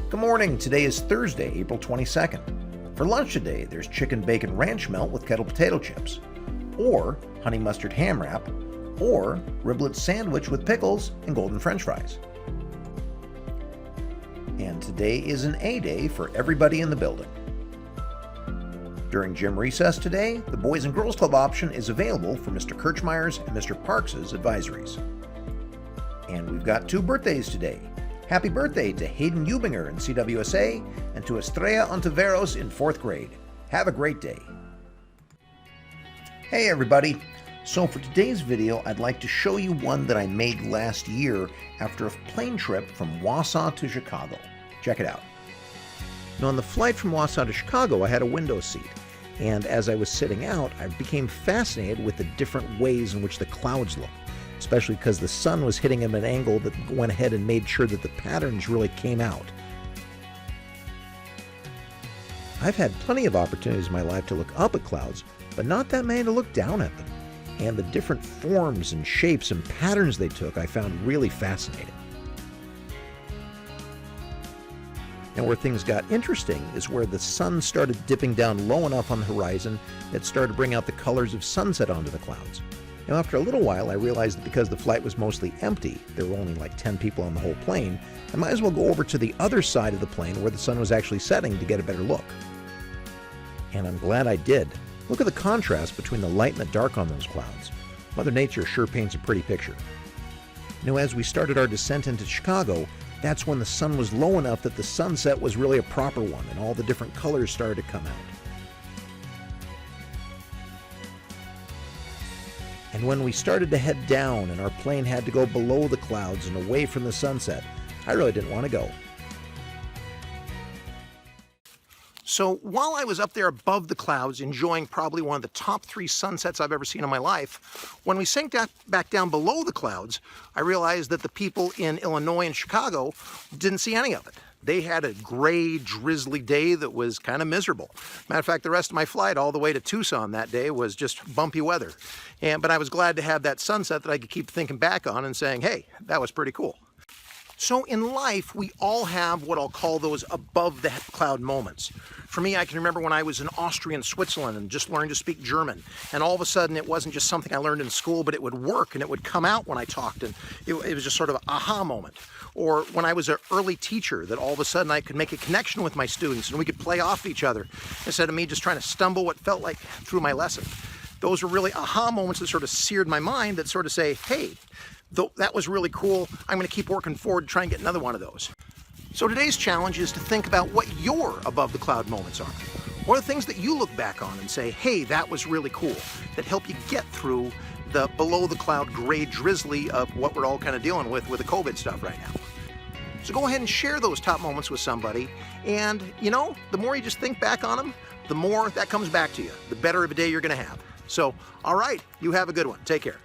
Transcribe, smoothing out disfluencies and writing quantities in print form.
Good morning. Today is Thursday, April 22nd. For lunch today, there's chicken bacon ranch melt with kettle potato chips, or honey mustard ham wrap, or riblet sandwich with pickles and golden french fries. And today is an A day for everybody in the building. During gym recess today, the Boys and Girls Club option is available for Mr. Kirchmeyer's and Mr. Parks's advisories. And we've got 2 birthdays today. Happy birthday to Hayden Eubinger in CWSA and to Estrella Ontiveros in 4th grade. Have a great day. Hey everybody. So for today's video, I'd like to show you one that I made last year after a plane trip from Wausau to Chicago. Check it out. Now on the flight from Wausau to Chicago, I had a window seat. And as I was sitting out, I became fascinated with the different ways in which the clouds look. Especially because the sun was hitting them at an angle that went ahead and made sure that the patterns really came out. I've had plenty of opportunities in my life to look up at clouds, but not that many to look down at them. And the different forms and shapes and patterns they took I found really fascinating. And where things got interesting is where the sun started dipping down low enough on the horizon that started to bring out the colors of sunset onto the clouds. Now, after a little while, I realized that because the flight was mostly empty, there were only like 10 people on the whole plane, I might as well go over to the other side of the plane where the sun was actually setting to get a better look. And I'm glad I did. Look at the contrast between the light and the dark on those clouds. Mother Nature sure paints a pretty picture. Now, as we started our descent into Chicago, that's when the sun was low enough that the sunset was really a proper one, and all the different colors started to come out. And when we started to head down and our plane had to go below the clouds and away from the sunset, I really didn't want to go. So while I was up there above the clouds enjoying probably one of the top 3 sunsets I've ever seen in my life, when we sank back down below the clouds, I realized that the people in Illinois and Chicago didn't see any of it. They had a gray, drizzly day that was kind of miserable. Matter of fact, the rest of my flight all the way to Tucson that day was just bumpy weather. But I was glad to have that sunset that I could keep thinking back on and saying, hey, that was pretty cool. So in life, we all have what I'll call those above the cloud moments. For me, I can remember when I was in Austria and Switzerland and just learned to speak German. And all of a sudden, it wasn't just something I learned in school, but it would work and it would come out when I talked. And it was just sort of an aha moment. Or when I was an early teacher, that all of a sudden I could make a connection with my students and we could play off each other instead of me just trying to stumble what felt like through my lesson. Those were really aha moments that sort of seared my mind that sort of say, hey, that was really cool. I'm going to keep working forward to try and get another one of those. So today's challenge is to think about what your above the cloud moments are. What are the things that you look back on and say, hey, that was really cool, that help you get through the below the cloud gray drizzly of what we're all kind of dealing with the COVID stuff right now. So go ahead and share those top moments with somebody. And you know, the more you just think back on them, the more that comes back to you, the better of a day you're going to have. So, all right, you have a good one. Take care.